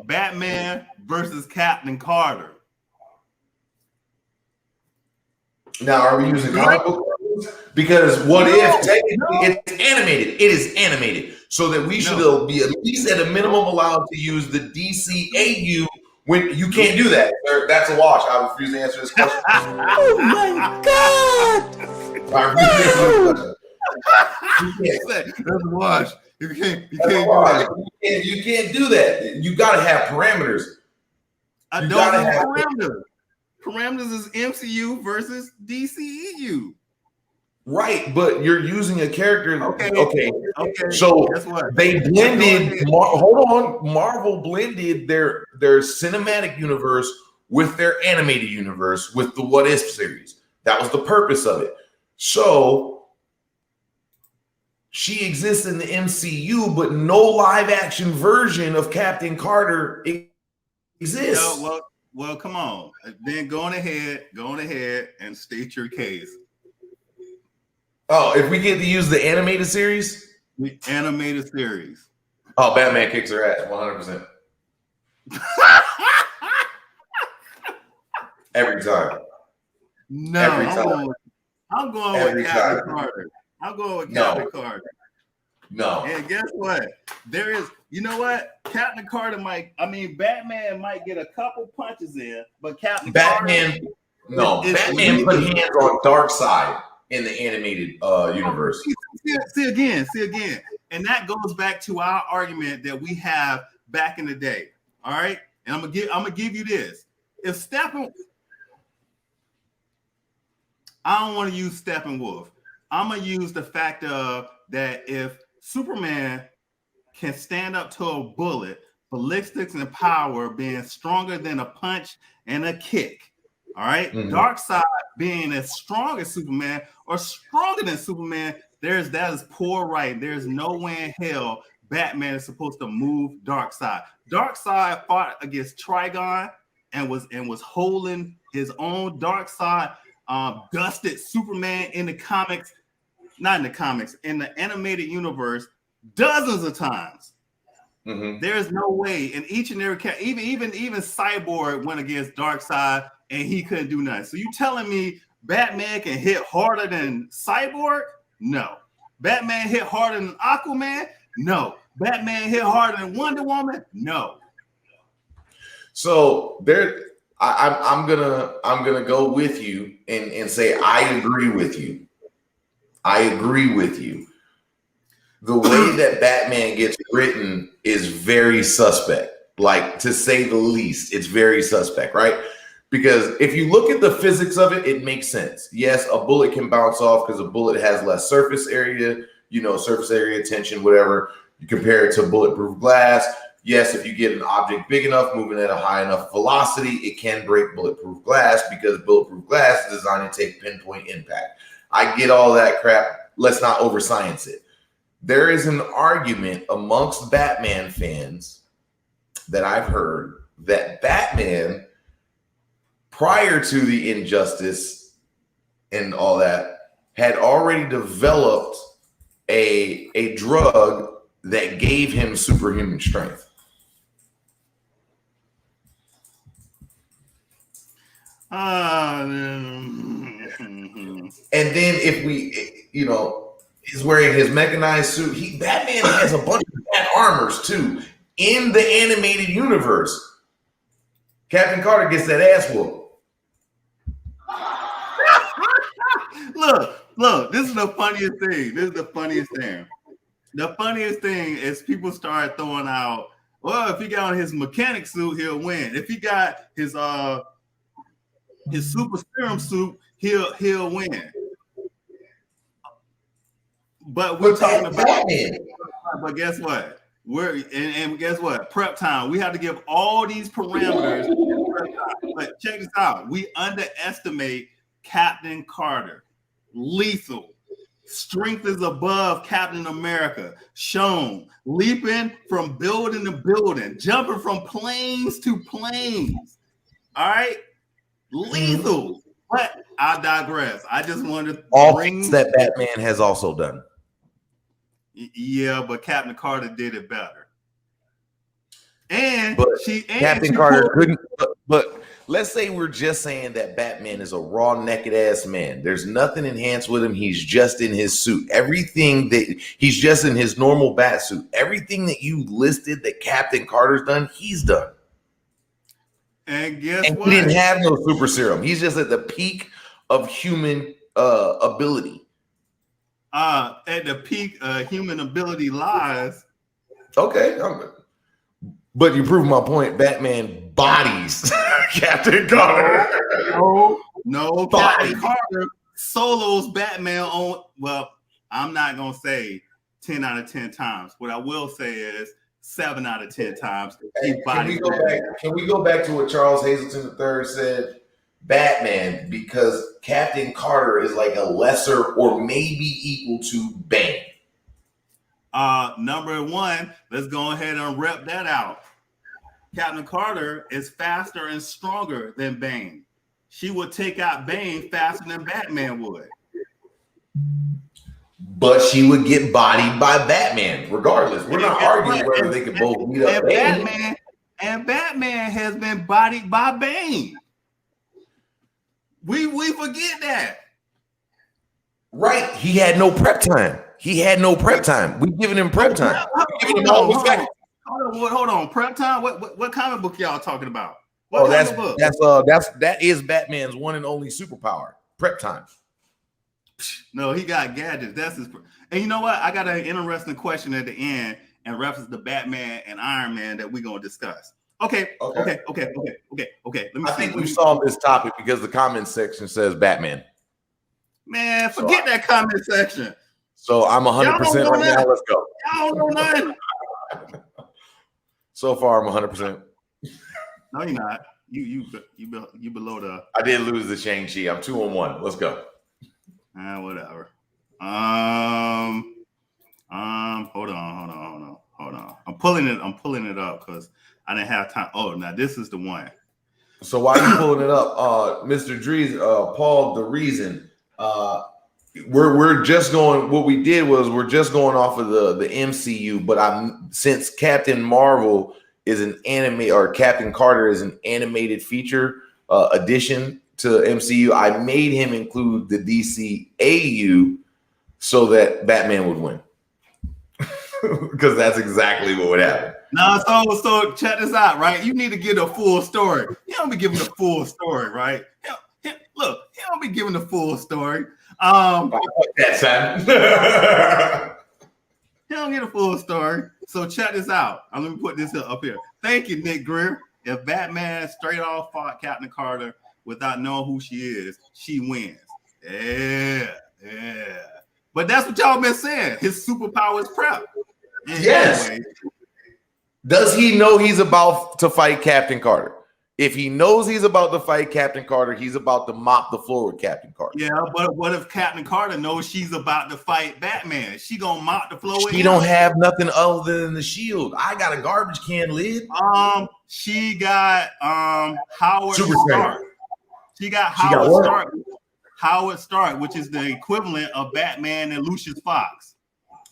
Batman versus Captain Carter. Now, are we using comic book? Because what if technically it's animated? It is animated, so that we should be at least at a minimum allowed to use the DCAU. When you can't do that, sir, that's a wash. I refuse to answer this question. Oh my God! I refuse to answer this question. That's a wash. You can't do that. You can't do that. You got to have parameters. I don't have parameters. Parameters is MCU versus DCEU. Right, but you're using a character. Okay. So guess what? They blended. Hold on, Marvel blended their cinematic universe with their animated universe with the What If series. That was the purpose of it. So she exists in the MCU, but no live action version of Captain Carter exists. Well, come on. Then go on ahead and state your case. Oh, if we get to use the animated series? The animated series. Oh, Batman kicks her ass 100%. Every time. No, every time. I'm going with Captain Carter. I'm going with Captain Carter. No. And guess what? You know what? Batman might get a couple punches in, but Batman put hands on Darkseid in the animated universe. See again. And that goes back to our argument that we have back in the day. All right? And I'm gonna give you this. If I don't want to use Steppenwolf. I'm gonna use the fact of that if Superman can stand up to a bullet, ballistics and power being stronger than a punch and a kick. All right. Mm-hmm. Darkseid being as strong as Superman or stronger than Superman, that is poor right. There's no way in hell Batman is supposed to move Darkseid. Darkseid fought against Trigon and was holding his own. Darkseid dusted Superman in the comics. Not in the comics, in the animated universe, dozens of times. Mm-hmm. There's no way. And each and every even Cyborg went against Darkseid and he couldn't do nothing. So you telling me Batman can hit harder than Cyborg? No. Batman hit harder than Aquaman? No. Batman hit harder than Wonder Woman? No. So I'm gonna go with you and say I agree with you. I agree with you. The way that Batman gets written is very suspect. Like, to say the least, it's very suspect, right? Because if you look at the physics of it, it makes sense. Yes, a bullet can bounce off because a bullet has less surface area, surface area tension, whatever. You compare it to bulletproof glass. Yes, if you get an object big enough, moving at a high enough velocity, it can break bulletproof glass because bulletproof glass is designed to take pinpoint impact. I get all that crap. Let's not over science it. There is an argument amongst Batman fans that I've heard that Batman, prior to the Injustice and all that, had already developed a drug that gave him superhuman strength. And then if he's wearing his mechanized suit. Batman has a bunch of bad armors too in the animated universe. Captain Carter gets that ass whooped. Look, this is the funniest thing. The funniest thing is people start throwing out, well, if he got on his mechanic suit, he'll win. If he got his super serum suit, he'll win. But we're talking about but guess what? Guess what? Prep time. We have to give all these parameters. But check this out. We underestimate Captain Carter. Lethal. Strength is above Captain America. Shown. Leaping from building to building. Jumping from planes to planes. All right? Lethal. But I digress. I just wanted to all things that Batman has also done. Yeah, but Captain Carter did it better. And But Captain she Carter pulled, couldn't. But let's say we're just saying that Batman is a raw, naked ass man. There's nothing enhanced with him. He's just in his suit. Everything that he's just in his normal bat suit. Everything that you listed that Captain Carter's done, he's done. and guess And what? he didn't have no super serum. He's just at the peak of human ability. At the peak human ability lies. Okay, but you prove my point. Batman bodies Captain Carter. No, Captain Carter solos Batman on. Well, I'm not gonna say 10 out of 10 times. What I will say is 7 out of 10 times. Hey, can we go back to what Charles Hazleton III said? Batman, because Captain Carter is like a lesser or maybe equal to Bane. Number one, let's go ahead and rep that out. Captain Carter is faster and stronger than Bane. She would take out Bane faster than Batman would. But she would get bodied by Batman, regardless. We're not arguing whether they could both beat up Bane. Batman has been bodied by Bane. We forget that. Right. He had no prep time. We've given him prep time. Hold on. Prep time? What comic book y'all talking about? That is Batman's one and only superpower. Prep time. No, he got gadgets. That's his. And you know what? I got an interesting question at the end and reference to Batman and Iron Man that we're gonna discuss. Okay. Let me I think we've solved this topic because the comment section says Batman. Man, forget that comment section. So I'm 100% right now. Let's go. Y'all don't know nothing. So far, I'm 100%. No, you're not. You below the. I did lose the Shang-Chi. I'm 2-1. Let's go. Whatever. Hold on. I'm pulling it up because I didn't have time. Oh, now this is the one. So while you pulling it up, Mr. Drees, Paul, the reason we're just going. What we did was we're just going off of the MCU, but since Captain Marvel is an anime or Captain Carter is an animated feature addition to MCU, I made him include the DCAU so that Batman would win. Because that's exactly what would happen. No, so check this out, right? You need to get a full story. He don't be giving the full story, right? Look, he don't be giving the full story. That time. He don't get a full story. So check this out. Let me put this up here. Thank you, Nick Greer. If Batman straight off fought Captain Carter without knowing who she is, she wins. Yeah. But that's what y'all been saying. His superpower is prep. Yes. Anyway. Does he know he's about to fight Captain Carter? If he knows he's about to fight Captain Carter, he's about to mop the floor with Captain Carter. Yeah, but what if Captain Carter knows she's about to fight Batman? She gonna mop the floor with him? She don't have nothing other than the shield. I got a garbage can lid. She got Howard Super Stark. She got Howard Stark. Howard Stark, which is the equivalent of Batman and Lucius Fox.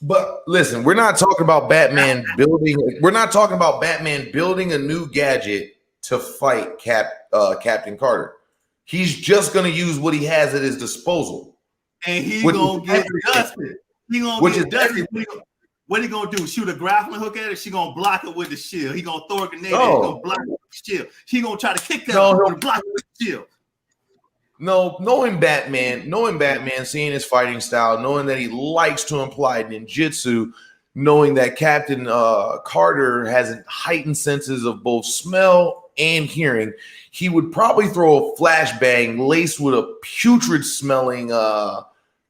But listen, we're not talking about Batman building. We're not talking about Batman building a new gadget to fight Captain Carter. He's just going to use what he has at his disposal, and he's gonna get dusted. He gonna get dusted. What he gonna do? Shoot a grappling hook at it? She gonna block it with the shield. He gonna throw a grenade. He gonna block it with the shield. He gonna try to kick that and block it with the shield. No, knowing Batman, seeing his fighting style, knowing that he likes to employ ninjutsu, knowing that Captain Carter has heightened senses of both smell and hearing, he would probably throw a flashbang laced with a putrid smelling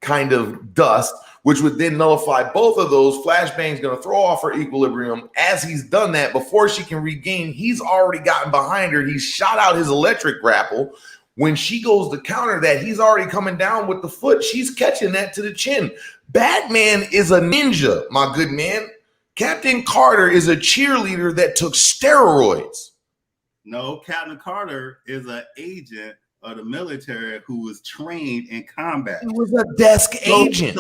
kind of dust, which would then nullify both of those. Flashbang's going to throw off her equilibrium. As he's done that, before she can regain, he's already gotten behind her. He's shot out his electric grapple. When she goes to counter that, he's already coming down with the foot. She's catching that to the chin. Batman is a ninja, my good man. Captain Carter is a cheerleader that took steroids. No, Captain Carter is an agent of the military who was trained in combat. He was a desk agent.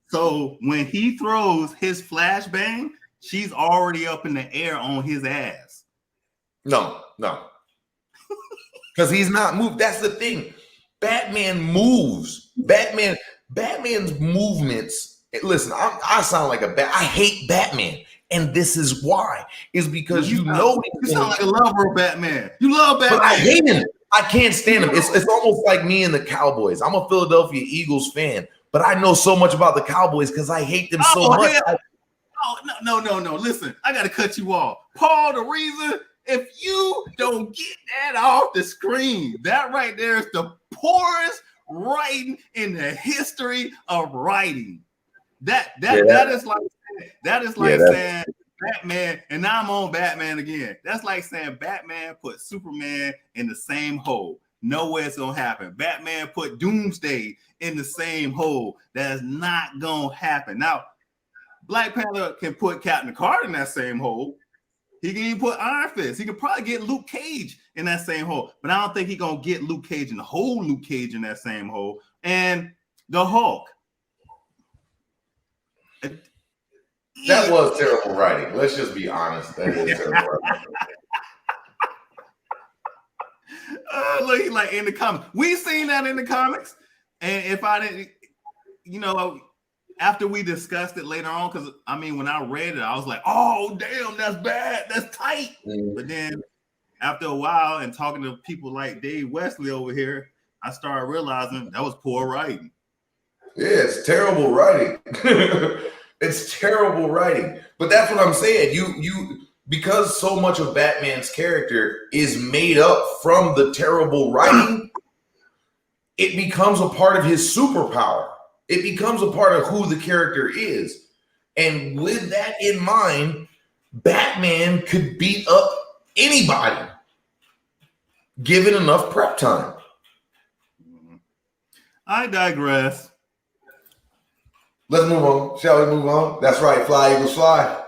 So when he throws his flashbang, she's already up in the air on his ass. No. Because he's not moved. That's the thing. Batman moves. Batman's movements. Listen, I sound like I hate Batman. And this is why. Is because you sound like a lover of Batman. You love Batman. But I hate him. I can't stand him. It's almost like me and the Cowboys. I'm a Philadelphia Eagles fan, but I know so much about the Cowboys because I hate them so much. No. Listen, I got to cut you off. Paul, the reason, if you don't get that off the screen, that right there is the poorest writing in the history of writing. That is like saying Batman, and now I'm on Batman again. That's like saying Batman put Superman in the same hole. Nowhere it's gonna happen. Batman put Doomsday in the same hole. That is not gonna happen. Now, Black Panther can put Captain Carter in that same hole. He can even put Iron Fist. He could probably get Luke Cage in that same hole. But I don't think he's gonna get Luke Cage and the whole Luke Cage in that same hole. And the Hulk. That was terrible writing. Let's just be honest. That was terrible writing. Look, like in the comics. We seen that in the comics. And if I didn't, after we discussed it later on, because I mean, when I read it, I was like, oh, damn, that's bad. That's tight. But then after a while and talking to people like Dave Wesley over here, I started realizing that was poor writing. Yeah, it's terrible writing. It's terrible writing. But that's what I'm saying. You because so much of Batman's character is made up from the terrible writing, it becomes a part of his superpower. It becomes a part of who the character is. And with that in mind, Batman could beat up anybody given enough prep time. I digress. Let's move on. Shall we move on? That's right. Fly, Eagles, fly.